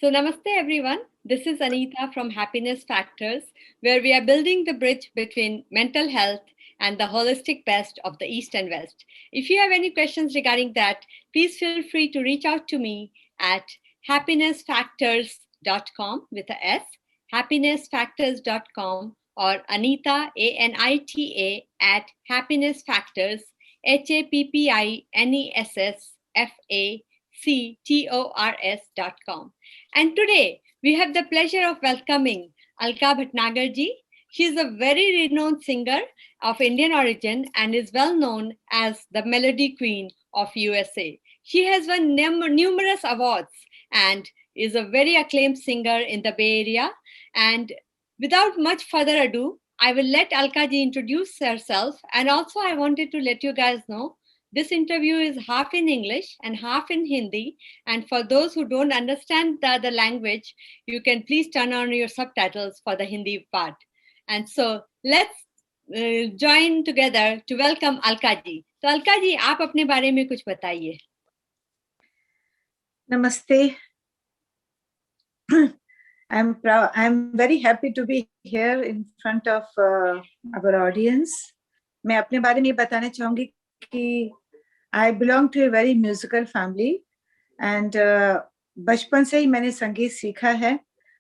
So, namaste everyone. This is Anita from Happiness Factors, where we are building the bridge between mental health and the holistic best of the East and West. If you have any questions regarding that, please feel free to reach out to me at happinessfactors.com with a S, happinessfactors.com, or Anita, ANITA, at happinessfactors, HAPPINESSFACTORS.com. And today we have the pleasure of welcoming Alka Bhatnagar ji. She is a very renowned singer of Indian origin and is well known as the Melody Queen of USA. She has won numerous awards and is a very acclaimed singer in the Bay Area. And without much further ado, I will let Alka ji introduce herself. And also I wanted to let you guys know this interview is half in English and half in Hindi. And for those who don't understand the other language, you can please turn on your subtitles for the Hindi part. And so let's join together to welcome Alka ji. So Alka ji, आप अपने बारे में कुछ बताइए. Namaste. I'm very happy to be here in front of our audience. मैं अपने बारे में बताना चाहूँगी कि I belong to a very musical family and बचपन से ही मैंने संगीत सीखा है.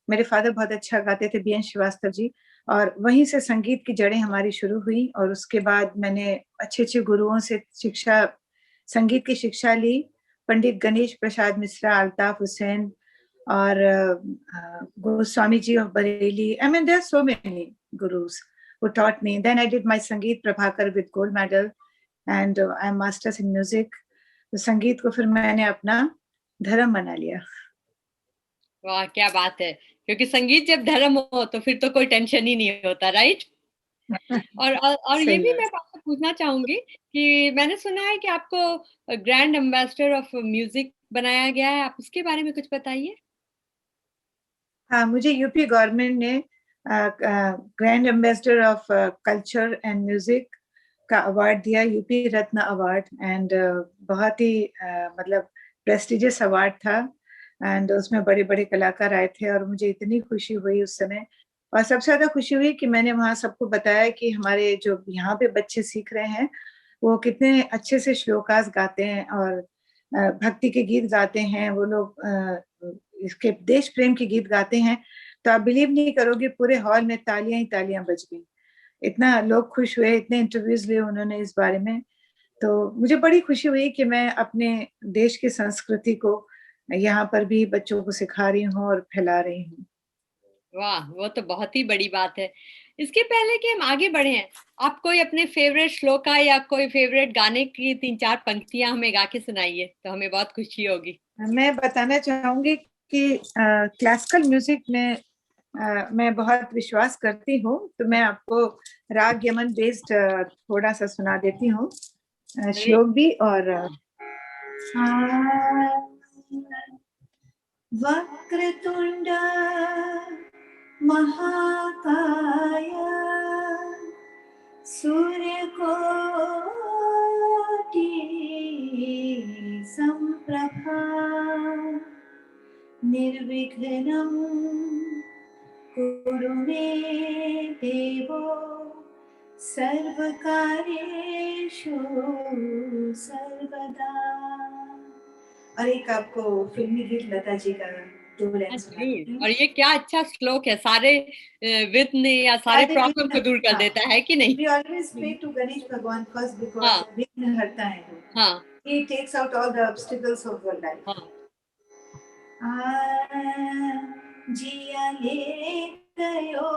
मेरे फादर बहुत अच्छा गाते थे, बीएन श्रीवास्तव जी, और वहीं से संगीत की जड़ें हमारी शुरू हुई. और उसके बाद मैंने अच्छे गुरुओं से संगीत की शिक्षा ली. पंडित गणेश प्रसाद मिश्रा, अल्ताफ हुसैन और Goswami ji of Bareilly. I mean, there are so many gurus who taught me. Then I did my Sangeet Prabhakar with gold medal and I'm masters in music. तो संगीत को फिर मैंने अपना धर्म बना लिया. वाह, क्या बात है. क्योंकि संगीत जब धर्म हो तो फिर तो कोई टेंशन ही नहीं होता, राइट? और ये भी मैं आपसे पूछना चाहूंगी कि मैंने सुना है कि आपको ग्रैंड एम्बेसडर ऑफ म्यूजिक बनाया गया है. आप उसके बारे में कुछ बताइए. हाँ, मुझे यूपी गवर्नमेंट ने grand ambassador of culture and music का अवार्ड दिया, यूपी रत्न अवार्ड. एंड बहुत ही मतलब प्रेस्टिजियस अवार्ड था. एंड उसमें बड़े बड़े कलाकार आए थे और मुझे इतनी खुशी हुई उस समय. और सबसे ज्यादा खुशी हुई कि मैंने वहाँ सबको बताया कि हमारे जो यहाँ पे बच्चे सीख रहे हैं वो कितने अच्छे से श्लोकास गाते हैं और भक्ति के गीत गाते हैं. वो लोग इसके देश प्रेम के गीत गाते हैं. तो आप बिलीव नहीं करोगे, पूरे हॉल में तालियां ही तालियां बज गई. इतना लोग खुश हुए, इतने इंटरव्यूज लिए उन्होंने इस बारे में. तो मुझे बड़ी खुशी हुई कि मैं अपने देश की संस्कृति को यहाँ पर भी बच्चों को सिखा रही हूँ और फैला रही हूँ. वाह, वो तो बहुत ही बड़ी बात है. इसके पहले कि हम आगे बढ़े हैं, आप कोई अपने फेवरेट श्लोका या कोई फेवरेट गाने की 3-4 पंक्तियां हमें गा के सुनाइए तो हमें बहुत खुशी होगी. मैं बताना चाहूंगी कि क्लासिकल म्यूजिक में मैं बहुत विश्वास करती हूँ. तो मैं आपको राग यमन बेस्ड थोड़ा सा सुना देती हूँ, श्लोक भी. और वक्रतुंड महाकाय सूर्यकोटि संप्रभा निर्विघ्नं कुरु मे देवो सर्वकार्येषु सर्वदा. और एक आपको फिल्मी गीत लता जी का और ये क्या अच्छा श्लोक है. सारे विघ्न या सारे प्रॉब्लम को दूर कर देता है कि नहीं. We always pray to Ganesh भगवान first because विघ्न हरता है वो. हाँ. He takes out all the obstacles of your life. हाँ. जिया ले गयो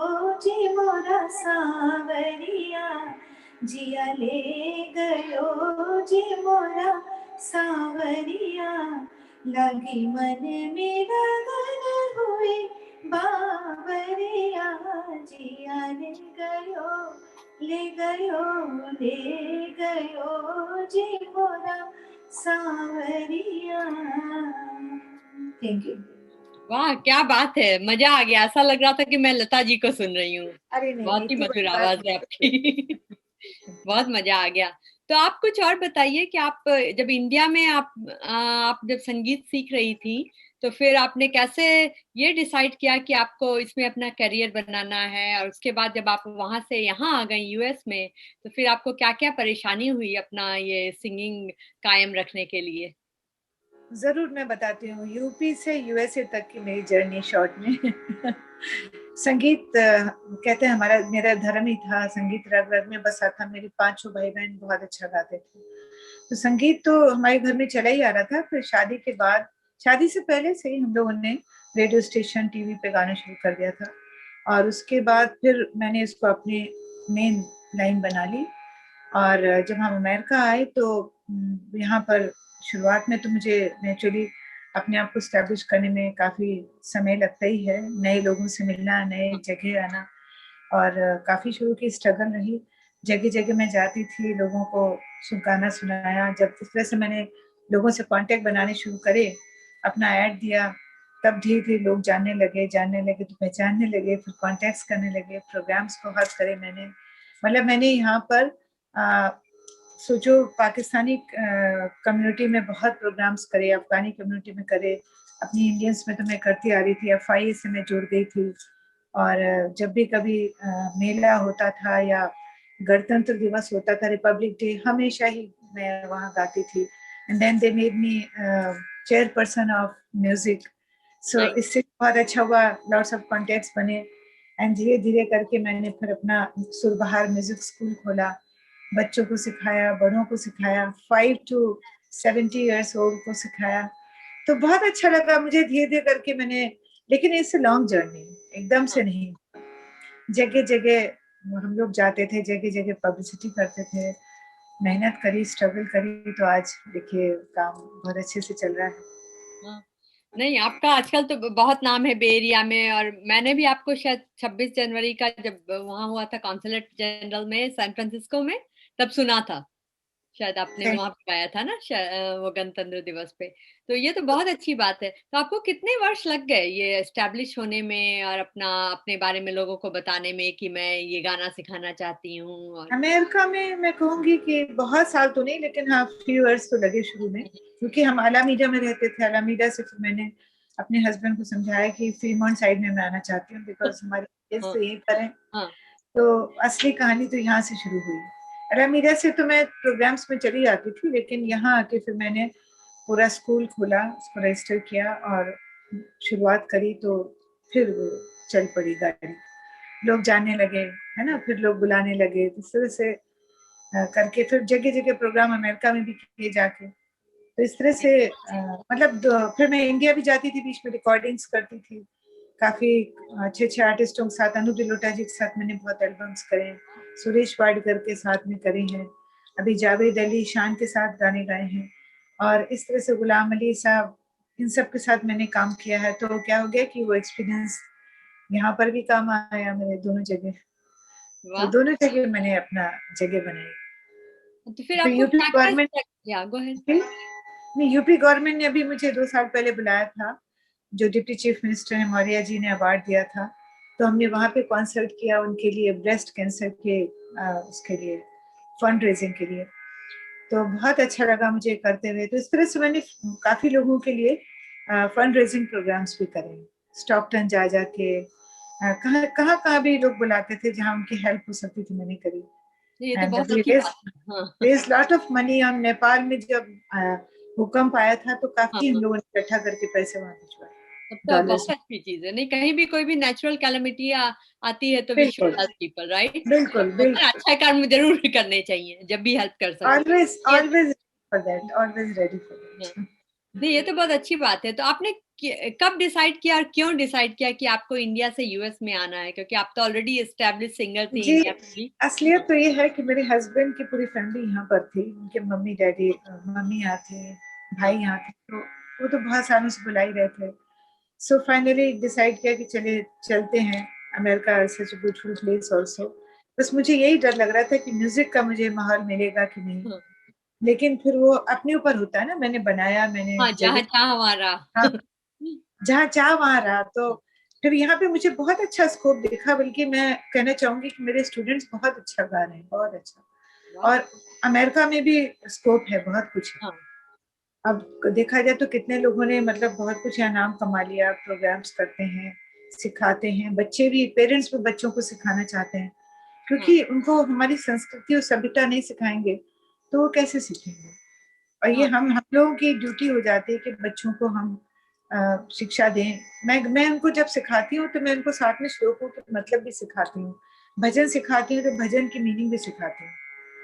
जी मोरा सांवरिया, जिया ले गयो जी मोरा सांवरिया, लगी मन में लगन हुई बावरिया, जिया ले गयो जी मोरा सांवरिया. Thank you. वाह, क्या बात है. मजा आ गया. ऐसा लग रहा था कि मैं लता जी को सुन रही हूँ. अरे नहीं, बहुत ही मधुर आवाज है आपकी. बहुत मजा आ गया. तो आप कुछ और बताइए कि आप जब इंडिया में आप जब संगीत सीख रही थी तो फिर आपने कैसे ये डिसाइड किया कि आपको इसमें अपना करियर बनाना है, और उसके बाद जब आप वहां से यहाँ आ गई यूएस में, तो फिर आपको क्या क्या परेशानी हुई अपना ये सिंगिंग कायम रखने के लिए? जरूर मैं बताती हूँ। यूपी से यूएसए तक की मेरी जर्नी शॉर्ट में संगीत कहते हैं हमारा मेरा धर्म ही था। संगीत रग रग में बसा था। मेरे पांचों भाई बहन बहुत अच्छा गाते थे, तो संगीत तो हमारे घर में चला ही आ रहा था। फिर शादी के बाद, शादी से पहले से ही हम लोगों ने रेडियो स्टेशन टीवी पे गाना शुरू कर दिया था, और उसके बाद फिर मैंने इसको अपनी मेन लाइन बना ली। और जब हम अमेरिका आए तो यहाँ पर शुरुआत में तो मुझे नेचुरली अपने आप को स्टैब्लिश करने में काफ़ी समय लगता ही है। नए लोगों से मिलना, नए जगह आना, और काफ़ी शुरू की स्ट्रगल रही। जगह जगह मैं जाती थी, लोगों को गाना सुनाया। जब इस तरह से मैंने लोगों से कांटेक्ट बनाने शुरू करे, अपना ऐड दिया, तब धीरे धीरे लोग जानने लगे तो पहचानने लगे, फिर कांटेक्ट्स करने लगे, प्रोग्राम्स बहुत करे मैंने। मतलब मैंने यहाँ पर सोचो पाकिस्तानी कम्युनिटी में बहुत प्रोग्राम्स करे, अफगानी कम्युनिटी में करे, अपनी इंडियंस में तो मैं करती आ रही थी। एफआईए से मैं जुड़ गई थी, और जब भी कभी मेला होता था या गणतंत्र दिवस होता था, रिपब्लिक डे, हमेशा ही मैं वहाँ गाती थी। And then they made me chairperson of music. So इससे बहुत अच्छा हुआ, लॉट्स ऑफ कॉन्टेक्ट्स बने। एंड धीरे धीरे करके मैंने फिर अपना सुरबहार म्यूजिक स्कूल खोला। बच्चों को सिखाया, बड़ों को सिखाया, 5 to 70 ईयर्स ओल्ड को सिखाया। तो बहुत अच्छा लगा मुझे धीरे धीरे करके मैंने। लेकिन इट्स लॉन्ग जर्नी, एकदम से नहीं। जगह जगह हम लोग जाते थे, जगह जगह पब्लिसिटी करते थे, मेहनत करी, स्ट्रगल करी, तो आज देखिए काम बहुत अच्छे से चल रहा है। नहीं, आपका आजकल तो बहुत नाम है बे एरिया में, और मैंने भी आपको शायद 26 जनवरी का जब वहां हुआ था कॉन्सुलेट जनरल में सैन फ्रांसिस्को में, तब सुना था। शायद आपने वहां पे गाया था ना, वो गणतंत्र दिवस पे। तो ये तो बहुत अच्छी बात है। तो आपको कितने वर्ष लग गए ये एस्टेब्लिश होने में और अपने बारे में लोगों को बताने में कि मैं ये गाना सिखाना चाहती हूँ? और अमेरिका में मैं कहूंगी कि बहुत साल तो नहीं, लेकिन हाँ फ्यू इयर्स तो लगे शुरू में, क्योंकि हम अलामीडा में रहते थे। अलामीडा से फिर मैंने अपने हस्बैंड को समझाया कि फ्रीमॉन्ट साइड में मैं आना चाहती हूँ, बिकॉज हमारे किड्स तो यहीं पर हैं। तो असली कहानी तो यहाँ से शुरू हुई। अलामीडा से तो मैं प्रोग्राम्स में चली जाती थी, लेकिन यहाँ आके फिर मैंने पूरा स्कूल खोला, उसको रजिस्टर किया और शुरुआत करी, तो फिर वो चल पड़ी गाड़ी। लोग जानने लगे, है ना, फिर लोग बुलाने लगे। इस तरह से करके फिर जगह जगह प्रोग्राम अमेरिका में भी किए जाके। तो इस तरह से मतलब फिर मैं इंडिया भी जाती थी, बीच में रिकॉर्डिंग्स करती थी काफी अच्छे अच्छे आर्टिस्टों के साथ। अनु दिलोटा जी के साथ मैंने बहुत एल्बम्स करे, सुरेश वाडकर के साथ में करे हैं, अभी जावेद अली शान के साथ गाने गाए हैं, और इस तरह से गुलाम अली साहब, इन सब के साथ मैंने काम किया है। तो क्या हो गया कि वो एक्सपीरियंस यहाँ पर भी काम आया मेरे, दोनों जगह। तो दोनों जगह मैंने अपना जगह बनाई। तो फिर तो आपको यूपी क्या गवर्नमेंट क्या गो अहेड। नहीं, यूपी गवर्नमेंट ने अभी मुझे 2 साल पहले बुलाया था, जो डिप्टी चीफ मिनिस्टर ने मौर्य जी ने अवार्ड दिया था। तो हमने वहाँ पे कॉन्सर्ट किया उनके लिए, ब्रेस्ट कैंसर के उसके लिए, फंड रेजिंग के लिए। तो बहुत अच्छा लगा मुझे करते हुए। तो इस तरह से मैंने काफी लोगों के लिए फंड रेजिंग प्रोग्राम्स भी करे, स्टॉकटन जा जाके कहाँ कहाँ कहाँ भी लोग बुलाते थे जहाँ उनकी हेल्प हो सकती थी, मैंने करी। ये तो एंड बहुत वी अच्छी बात है। Raise lot of money. हम नेपाल में जब भूकंप आया था तो काफी हम लोगों ने इकट्ठा करके पैसे वहां भिजवाए, तब तो डॉलर्स बहुत में। अच्छी चीज है। नहीं, कहीं भी कोई भी नेचुरल कैलेमिटी आती है तो वी शुड बिल्कुल हेल्प पीपल, राइट? बिल्कुल और बिल्कुल। अच्छा काम जरूर करने चाहिए जब भी हेल्प कर सको। ऑलवेज ये always for that, always ready for हाँ, दैट। नहीं, ये तो बहुत अच्छी बात है। तो आपने कब डिसाइड किया और क्यों डिसाइड किया कि आपको इंडिया से यूएस में आना है? क्योंकि आप तो ऑलरेडी एस्टेब्लिश सिंगर थी जी, इंडिया में भी। असलियत तो ये है कि मेरे हस्बैंड की पूरी फैमिली यहाँ पर थी। उनके मम्मी डैडी, मम्मी यहाँ थे, भाई यहाँ थे, तो वो तो बहुत सालों से बुला ही रहे थे। सो फाइनली डिसाइड किया कि चले चलते हैं। America such a beautiful place also. बस मुझे यही डर लग रहा था कि म्यूजिक का मुझे माहौल मिलेगा कि नहीं। हाँ, लेकिन फिर वो अपने ऊपर होता है ना, मैंने बनाया, मैंने हाँ, जहाँ जगह, जहाँ हमारा। हाँ, जहाँ चाह वहां रहा। तो फिर यहाँ पे मुझे बहुत अच्छा स्कोप दिखा। बल्कि मैं कहना चाहूंगी कि मेरे स्टूडेंट्स बहुत अच्छा गा रहे हैं, बहुत अच्छा। वाह। और अमेरिका में भी स्कोप है, बहुत कुछ है। हाँ, अब देखा जाए तो कितने लोगों ने मतलब बहुत कुछ इनाम कमा लिया, प्रोग्राम्स करते हैं, सिखाते हैं, बच्चे भी, पेरेंट्स भी बच्चों को सिखाना चाहते हैं, हाँ क्योंकि उनको हमारी संस्कृति और सभ्यता नहीं सिखाएंगे तो वो कैसे सीखेंगे। और ये हाँ हम लोगों की ड्यूटी हो जाती है कि बच्चों को हम शिक्षा दें। मैं उनको जब सिखाती हूँ तो मैं उनको साथ में श्लोकों के मतलब भी सिखाती हूँ, भजन सिखाती हूँ तो भजन की मीनिंग भी सिखाती हूँ।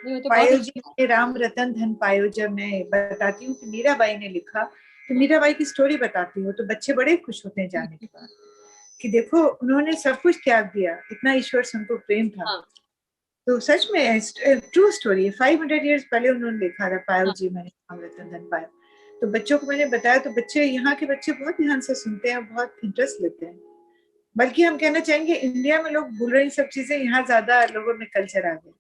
नहीं, वो तो बहुत पायो अच्छी जी बात ने राम रतन धन पायो, जब मैं बताती हूँ कि मीराबाई ने लिखा तो है। हाँ मीराबाई की स्टोरी बताती हूँ तो बच्चे बड़े खुश होते हैं जानने के बाद कि देखो उन्होंने सब कुछ त्याग दिया, इतना ईश्वर से उनको प्रेम था। हाँ तो सच में ट्रू स्टोरी है, 500 ईयर्स पहले उन्होंने लिखा था, पायो हाँ जी मैंने राम रतन धन पायो। तो बच्चों को मैंने बताया तो बच्चे, यहाँ के बच्चे बहुत ध्यान से सुनते हैं और बहुत इंटरेस्ट लेते हैं। बल्कि हम कहना चाहेंगे इंडिया में लोग भूल रहे हैं सब चीजें, यहाँ ज्यादा लोगों में कल्चर आ गया।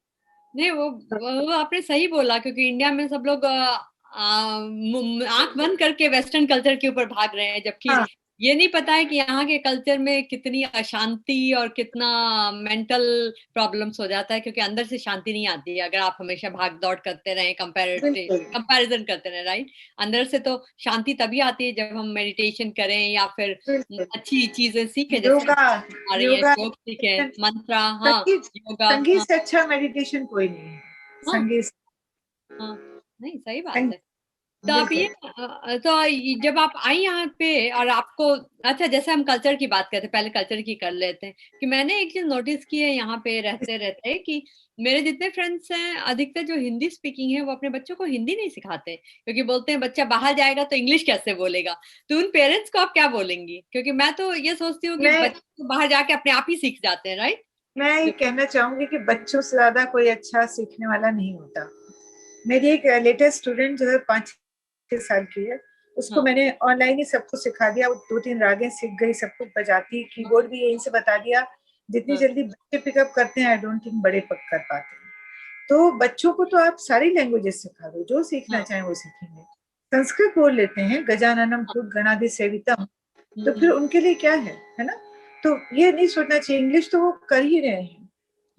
नहीं, वो आपने सही बोला, क्योंकि इंडिया में सब लोग आंख बंद करके वेस्टर्न कल्चर के ऊपर भाग रहे हैं, जबकि हाँ ये नहीं पता है कि यहाँ के कल्चर में कितनी अशांति और कितना मेंटल प्रॉब्लम्स हो जाता है, क्योंकि अंदर से शांति नहीं आती है अगर आप हमेशा भाग दौड़ करते रहें, बिल्कुल कंपैरिजन करते रहें, राइट। अंदर से तो शांति तभी आती है जब हम मेडिटेशन करें या फिर बिल्कुल। अच्छी चीजें सीखें, जैसे योगा, आ रही है, योगा, श्लोक सीखें, मंत्रा, हाँ, संगीत, योगा, संगीत हाँ से अच्छा मेडिटेशन कोई नहीं है। हाँ संगीत, हाँ। नहीं, सही बात संगीत है। तो आप बिल्कुल। जब आप आई यहाँ पे और आपको, अच्छा, जैसे हम कल्चर की बात करते हैं, पहले कल्चर की कर लेते हैं, कि मैंने एक चीज नोटिस की है यहाँ पे रहते रहते, कि मेरे जितने फ्रेंड्स हैं अधिकतर जो हिंदी स्पीकिंग है वो अपने बच्चों को हिंदी नहीं सिखाते, क्योंकि बोलते हैं बच्चा बाहर जाएगा तो इंग्लिश कैसे बोलेगा। तो उन पेरेंट्स को आप क्या बोलेंगी, क्योंकि मैं तो ये सोचती हूँ कि मैं बच्चे तो बाहर जाके अपने आप ही सीख जाते हैं, राइट। मैं ये कहना चाहूंगी कि बच्चों से ज्यादा कोई अच्छा सीखने वाला नहीं होता। मेरी एक लेटेस्ट स्टूडेंट जो है 5-6 साल की है, उसको हाँ मैंने ऑनलाइन ही सब कुछ सिखा दिया, वो 2-3 रागें सीख गई, सब कुछ बजाती, हाँ कीबोर्ड भी यहीं से बता दिया। जितनी हाँ जल्दी बच्चे पिकअप करते हैं, आई डोंट थिंक बड़े पक कर पाते हैं। तो बच्चों को तो आप सारी लैंग्वेजेस सिखा दो, जो सीखना हाँ चाहें वो सीखेंगे। संस्कृत बोल लेते हैं, गजाननम हाँ, भूत गणाधि सेवितम, तो फिर हम्म, उनके लिए क्या है ना। तो ये नहीं सोचना चाहिए, इंग्लिश तो वो कर ही रहे हैं,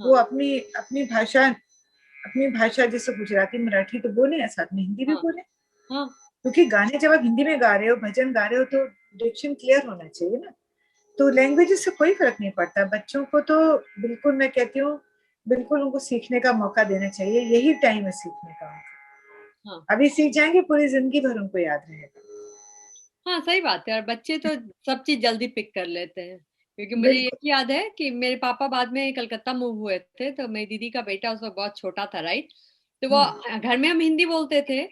वो हाँ अपनी अपनी भाषा जैसे गुजराती मराठी तो बोले, साथ में हिंदी भी हाँ बोले। हाँ क्योंकि गाने जब आप हिंदी में गा रहे हो, भजन गा रहे हो, तो डिक्शन क्लियर होना चाहिए ना। तो लैंग्वेजेस से कोई फर्क नहीं पड़ता, बच्चों को तो बिल्कुल मैं कहती हूँ, बिल्कुल उनको सीखने का मौका देना चाहिए, यही टाइम है सीखने का उनका। हाँ अभी सीख जाएंगे, पूरी जिंदगी भर उनको याद रहेगा। हाँ, सही बात है। और बच्चे तो सब चीज जल्दी पिक कर लेते हैं, क्योंकि मुझे ये बिल्कुल। भी याद है कि मेरे पापा बाद में कलकत्ता मूव हुए थे, तो मेरी दीदी का बेटा उस वक्त बहुत छोटा था, राइट। तो वो, हम्म। घर में हम हिंदी बोलते थे,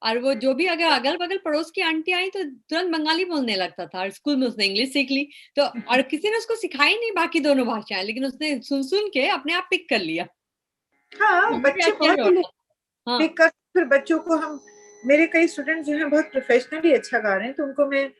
और वो जो भी अगर अगल बगल पड़ोस की आंटी आई तो तुरंत बंगाली बोलने लगता था, और स्कूल में उसने इंग्लिश सीख ली। तो और किसी ने उसको सिखाई नहीं बाकी दोनों भाषाएं, लेकिन उसने सुन सुन के अपने आप पिक कर लिया। तो हाँ, मुझे बच्चे आश्चर्य बहुत होता था। हाँ पिक कर, फिर बच्चों को हम, मेरे कई स्टूडेंट जो हैं बहुत प्रोफेशनली अच्छा गा रहे हैं, तो उनको मैं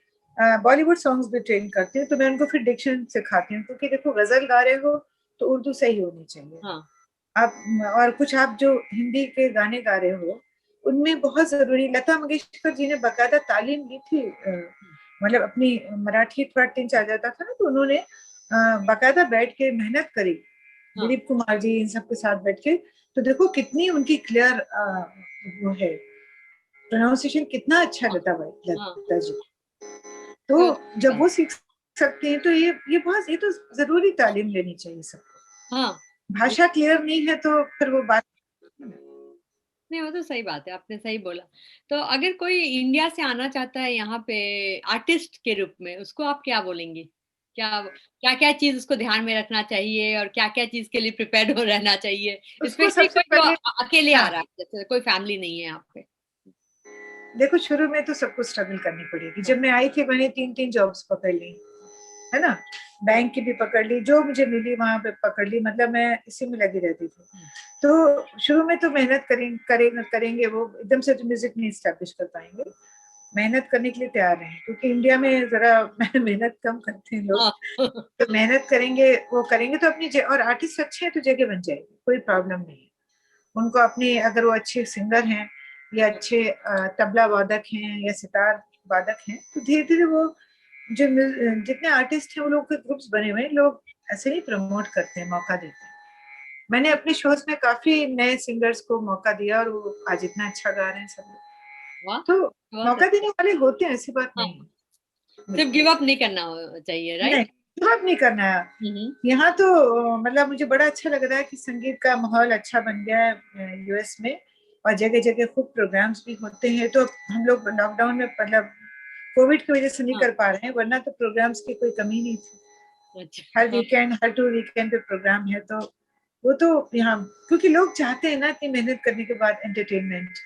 बॉलीवुड सॉन्ग्स भी ट्रेन करती हूँ, तो मैं उनको फिर डिक्शन सिखाती हूँ, क्योंकि देखो गजल गा रहे हो तो उर्दू सही होनी चाहिए। हाँ आप, और कुछ आप जो हिंदी के गाने गा रहे हो, उनमें बहुत जरूरी, लता मंगेशकर जी ने बकायदा तालीम ली थी, मतलब अपनी, मराठी थोड़ा टिंच आ जाता था ना, तो उन्होंने बकायदा बैठ के मेहनत करी, हाँ दिलीप कुमार जी इन सब के साथ बैठ के। तो देखो कितनी उनकी क्लियर वो है, प्रोनाउंसिएशन कितना अच्छा हाँ हाँ। लता जी। तो नहीं, वो तो सही जब बात। वो सीख सकते हैं तो ये तो जरूरी तालीम लेनी चाहिए सबको। हाँ, भाषा क्लियर नहीं है तो फिर वो बात। नहीं, वो तो सही बात है, आपने सही बोला। तो अगर कोई इंडिया से आना चाहता है यहाँ पे आर्टिस्ट के रूप में, उसको आप क्या बोलेंगी? क्या क्या क्या चीज उसको ध्यान में रखना चाहिए, और क्या क्या चीज के लिए प्रिपेयर्ड हो रहना चाहिए, उसको स्पेशली सबसे कोई जो पहले, अकेले आ हाँ, रहा है, जैसे कोई फैमिली नहीं है यहाँ पे। देखो शुरू में तो सबको स्ट्रगल करनी पड़ेगी। हाँ जब मैं आई थी मैंने 3-3 जॉब्स पकड़ ली, है ना, बैंक की भी पकड़ ली, जो मुझे मिली वहां पे पकड़ ली, मतलब मैं इसी में लगी रहती थी। तो शुरू में तो मेहनत करेंगे, वो एकदम से तो म्यूजिक नहीं स्टैब्लिश कर पाएंगे। मेहनत करने के लिए तैयार हैं, क्योंकि इंडिया में जरा मेहनत कम करते हैं लोग। हाँ तो मेहनत करेंगे, वो करेंगे तो अपनी और आर्टिस्ट अच्छे हैं तो जगह बन जाएगी, कोई प्रॉब्लम नहीं है उनको अपनी। अगर वो अच्छे सिंगर हैं या अच्छे तबला वादक हैं या सितार वादक हैं, तो धीरे धीरे वो जो जितने आर्टिस्ट हैं वो लोग के ग्रुप्स बने हुए हैं, लोग ऐसे ही प्रमोट करते हैं, मौका देते हैं। मैंने अपने शोज में काफी नए सिंगर्स को मौका दिया और वो आज इतना अच्छा गा रहे हैं सब लोग। वाह, तो बहुत मौका अच्छा। देने वाले होते हैं, ऐसी बात हाँ, नहीं है। सिर्फ गिव अप नहीं करना चाहिए, नहीं, राइट? जवाब नहीं करना है। हम्म। यहाँ तो मतलब मुझे बड़ा अच्छा लग रहा है कि संगीत का माहौल अच्छा बन गया है यूएस में, और जगह जगह खूब प्रोग्राम्स भी होते हैं। तो हम लोग लॉकडाउन में मतलब कोविड की वजह से नहीं हाँ, कर पा रहे हैं, वरना तो प्रोग्राम्स की कोई कमी नहीं थी। अच्छा। हर हाँ, वीकेंड, हर 2 वीकेंड पे प्रोग्राम है। तो वो तो यहाँ, क्योंकि लोग चाहते हैं ना इतनी मेहनत करने के बाद एंटरटेनमेंट,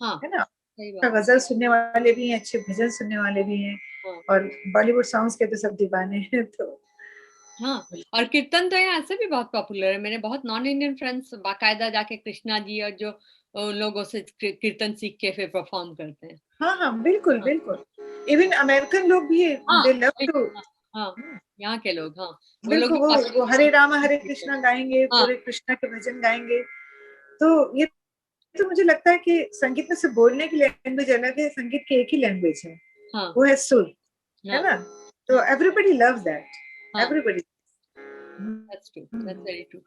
हाँ, है ना। सही अच्छा बात। गजल सुनने वाले भी हैं, अच्छे भजन सुनने वाले भी हैं, हाँ, और बॉलीवुड सॉन्ग्स के तो सब दीवाने हैं। तो हाँ। और कीर्तन तो यहाँ ऐसे भी बहुत पॉपुलर है। मेरे बहुत नॉन इंडियन फ्रेंड्स बाकायदा जाके कृष्णा जी और जो लोगों से कीर्तन सीख के फिर परफॉर्म करते हैं। हाँ हाँ, बिल्कुल हाँ, बिल्कुल। इवन अमेरिकन लोग भी हाँ, दे लव वही, टू, हाँ, हाँ, यहाँ के लोग, हाँ, वो लोग बिल्कुल। भी वो हरे रामा हरे काफी। कृष्णा गाएंगे, हाँ, पूरे कृष्णा के भजन गाएंगे। तो ये तो मुझे लगता है कि संगीत में से बोलने की लैंग्वेज अलग है, संगीत की एक ही लैंग्वेज है, हाँ, वो है सुर, है हाँ, ना। तो हाँ, एवरीबडी लव्स दैट, हाँ, everybody. That's true, that's very true.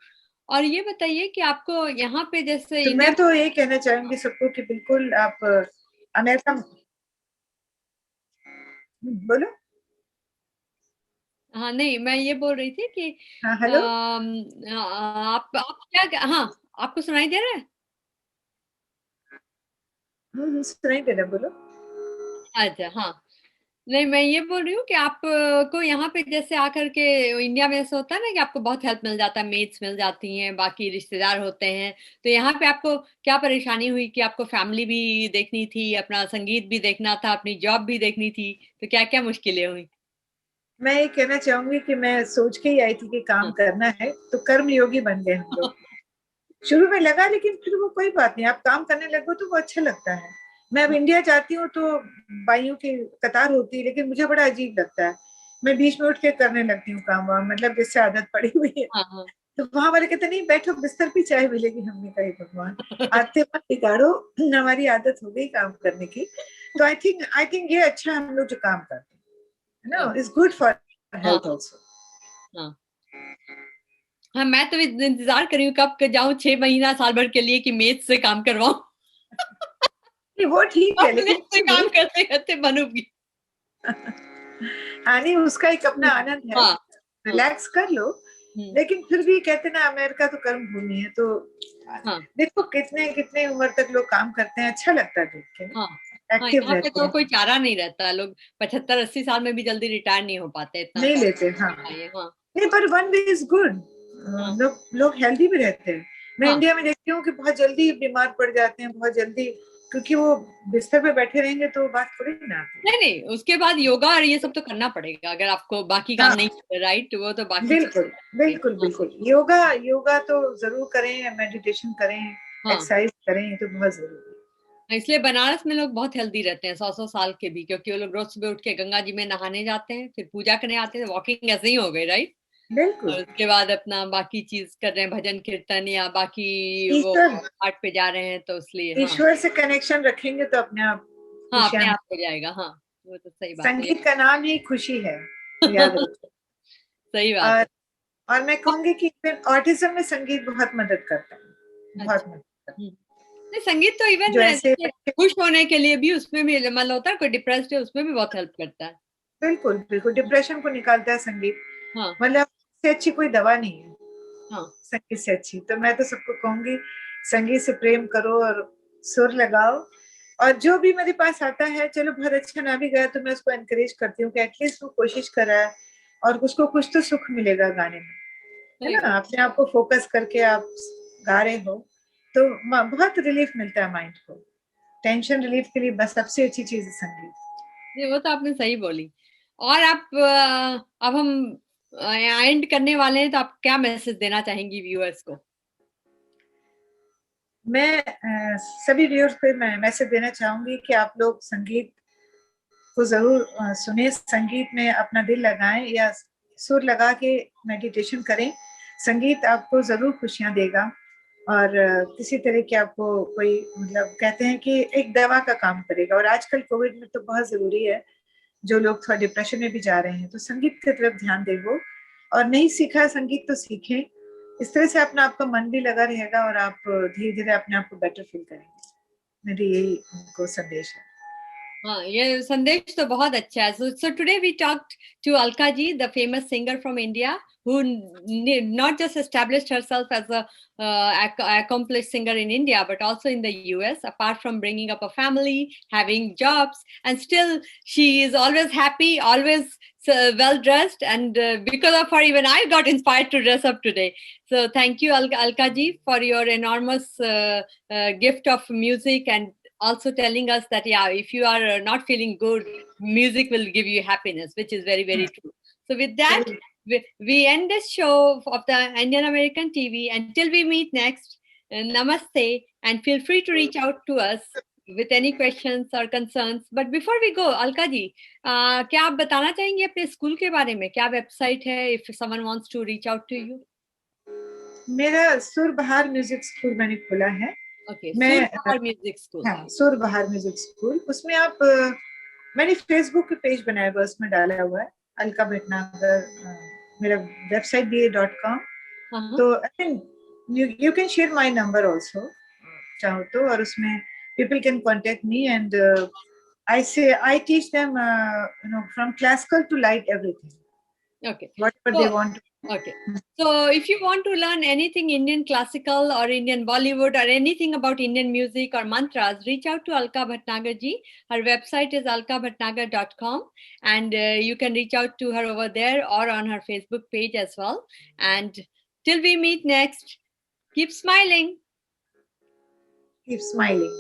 और ये बताइए कि आपको यहाँ पे जैसे तो इंडिया मैं तो ये कहना चाहूंगी सबको कि बिल्कुल आप अमेरिका, बोलो। हाँ, नहीं, मैं ये बोल रही थी कि हाँ, हेलो। आप क्या, हाँ, आपको सुनाई दे रहा है? सुनाई दे रहा, बोलो। अच्छा, हाँ। नहीं, मैं ये बोल रही हूँ कि आप को यहाँ पे जैसे आकर के इंडिया में ऐसा होता है ना कि आपको बहुत हेल्प मिल जाता है, मेड्स मिल जाती हैं, बाकी रिश्तेदार होते हैं। तो यहाँ पे आपको क्या परेशानी हुई कि आपको फैमिली भी देखनी थी, अपना संगीत भी देखना था, अपनी जॉब भी देखनी थी, तो क्या क्या मुश्किलें हुई? मैं ये कहना चाहूंगी कि मैं सोच के ही आई थी कि काम हाँ। करना है, तो कर्म योगी बन गए हम लोग। शुरू में लगा, लेकिन फिर वो कोई बात नहीं, आप काम करने लगो तो वो अच्छा लगता है। मैं अब हाँ, इंडिया जाती हूँ तो बाइयों की कतार होती है, लेकिन मुझे बड़ा अजीब लगता है। मैं बीच में उठ के करने लगती हूँ काम वाम, मतलब जिससे आदत पड़ी हुई है। हाँ, हाँ। तो वहां वाले कहते नहीं, बैठो बिस्तर पे चाय मिलेगी। हमने कहा, "हे भगवान, आते मत बिगाड़ो, हमारी आदत हो गई काम करने की।" तो आई थिंक ये अच्छा है, हम लोग जो काम करते हैं ना, इज गुड फॉर हाँ, हेल्थ ऑल्सो। हाँ, हाँ। मैं तो इंतजार कर रही हूँ कब जाऊँ, 6 महीना साल भर के लिए कि मेज से काम करवाऊँ। नहीं, वो ठीक है, अपने लेकिन से फिर काम भी करते करते बनूंगी। हाँ, नहीं, उसका एक अपना आनंद है, हाँ, हाँ, रिलैक्स कर लो। हम्म, लेकिन फिर भी कहते ना, अमेरिका तो कर्म भूमि है। तो हाँ, देखो कितने कितने उम्र तक लोग काम करते हैं, अच्छा लगता है देख के, हाँ, हाँ। एक्टिव यहाँ पे रहते तो हैं। कोई चारा नहीं रहता, लोग 75-80 साल में भी जल्दी रिटायर नहीं हो पाते, इतना नहीं लेते, हाँ। पैसा चाहिए। हाँ, नहीं, पर वन वे इज गुड। हाँ, लोग लोग हेल्दी भी रहते हैं। मैं हाँ। इंडिया में देखती हूँ कि बहुत जल्दी बीमार पड़ जाते हैं, बहुत जल्दी, क्योंकि वो बिस्तर पे बैठे रहेंगे तो बात थोड़ी ना आती। नहीं, नहीं, उसके बाद योगा और ये सब तो करना पड़ेगा अगर आपको बाकी काम हाँ, नहीं, राइट, वो तो बाकी चीज बिल्कुल करेंगे। बिल्कुल हाँ, बिल्कुल। योगा योगा तो जरूर करें, मेडिटेशन करें, हाँ। एक्सरसाइज करें, ये तो बहुत जरूरी है। इसलिए बनारस में लोग बहुत हेल्दी रहते हैं, 100-100 साल के भी, क्योंकि वो लोग रोज सुबह उठ के गंगा जी में नहाने जाते हैं, फिर पूजा करने आते हैं, वॉकिंग ऐसे ही हो गई, राइट। बिल्कुल। और उसके बाद अपना बाकी चीज कर रहे हैं, भजन कीर्तन या बाकी वो ईश्वर घाट पे जा रहे हैं, तो इसलिए हाँ। ईश्वर से कनेक्शन रखेंगे तो अपने आप हाँ, खुशियां अपने आप मिलेंगी। हो जाएगा, हाँ। वो तो सही बात है। संगीत का नाम ही खुशी है, याद रखो। सही बात और है। और मैं कहूंगी कि ऑटिज्म में संगीत बहुत मदद करता है, बहुत अच्छा। मदद करता नहीं, संगीत तो है। इवन जो ऐसे जैसे बच्चे, खुश होने के लिए भी उसमें भी मतलब होता है, कोई डिप्रेस्ड है उसमें भी बहुत हेल्प करता है। बिल्कुल बिल्कुल डिप्रेशन को निकालता है संगीत। हाँ, मतलब इससे अच्छी कोई दवा नहीं है हाँ, संगीत से अच्छी। तो मैं तो सबको कहूंगी, संगीत से प्रेम करो और सुर लगाओ। और जो भी मेरे पास आता है, चलो बहुत अच्छा ना भी गया तो मैं उसको एनकरेज करती हूँ कि एटलीस्ट वो कोशिश कर रहा है, और उसको कुछ तो सुख मिलेगा गाने में, है सही ना। बात। अपने आप को फोकस करके आप गा रहे हो तो बहुत रिलीफ मिलता है माइंड को। टेंशन रिलीफ के लिए बस सबसे अच्छी चीज है संगीत। नहीं, वो तो आपने सही बोली। और आप अब हम एंड करने वाले हैं, तो आप क्या मैसेज देना चाहेंगी व्यूअर्स को? मैं सभी व्यूअर्स को मैं मैसेज देना चाहूंगी कि आप लोग संगीत को जरूर सुने, संगीत में अपना दिल लगाएं या सुर लगा के मेडिटेशन करें। संगीत आपको जरूर खुशियां देगा, और किसी तरह की आपको कोई, मतलब कहते हैं कि एक दवा का काम करेगा। और आजकल कोविड में तो बहुत जरूरी है, जो लोग थोड़ा डिप्रेशन में भी जा रहे हैं तो संगीत की तरफ ध्यान दें वो। और नहीं सीखा है संगीत तो सीखें। इस तरह से अपना आपका मन भी लगा रहेगा, और आप धीरे धीरे अपने आप को बेटर फील करेंगे। मेरी यही उनको संदेश है। हाँ, ये संदेश तो बहुत अच्छा है. So today we talked to Alka ji, the famous singer from India, who not just established herself as a accomplished singer in India, but also in the US. Apart from bringing up a family, having jobs, and still she is always happy, always well dressed, and because of her, even I got inspired to dress up today. So thank you, Alka ji, for your enormous gift of music, and also telling us that yeah, if you are not feeling good, music will give you happiness, which is very, very true. So with that, we end this show of the Indian American TV. Until we meet next, namaste, and feel free to reach out to us with any questions or concerns. But before we go, Alka ji, क्या आप बताना चाहेंगे अपने school के बारे में? क्या website है if someone wants to reach out to you? मेरा सुर बहार म्यूजिक स्कूल मैंने खोला है. Okay, मैं Surbahar Music School. हाँ, सुर बहार म्यूजिक स्कूल. उसमें आप मैंने फेसबुक पे पेज बनाया हुआ, उसमें डाला हुआ है अलका भटनागर. मेरा वेबसाइट भी है .com. तो you can share my number also चाहो तो, और उसमें people can contact me, and I teach them from classical to light everything. Okay. Whatever they want. Okay. So if you want to learn anything Indian classical or Indian Bollywood or anything about Indian music or mantras, reach out to Alka Bhatnagar ji. Her website is alkabhatnagar.com, and you can reach out to her over there or on her Facebook page as well. And till we meet next, keep smiling. Keep smiling.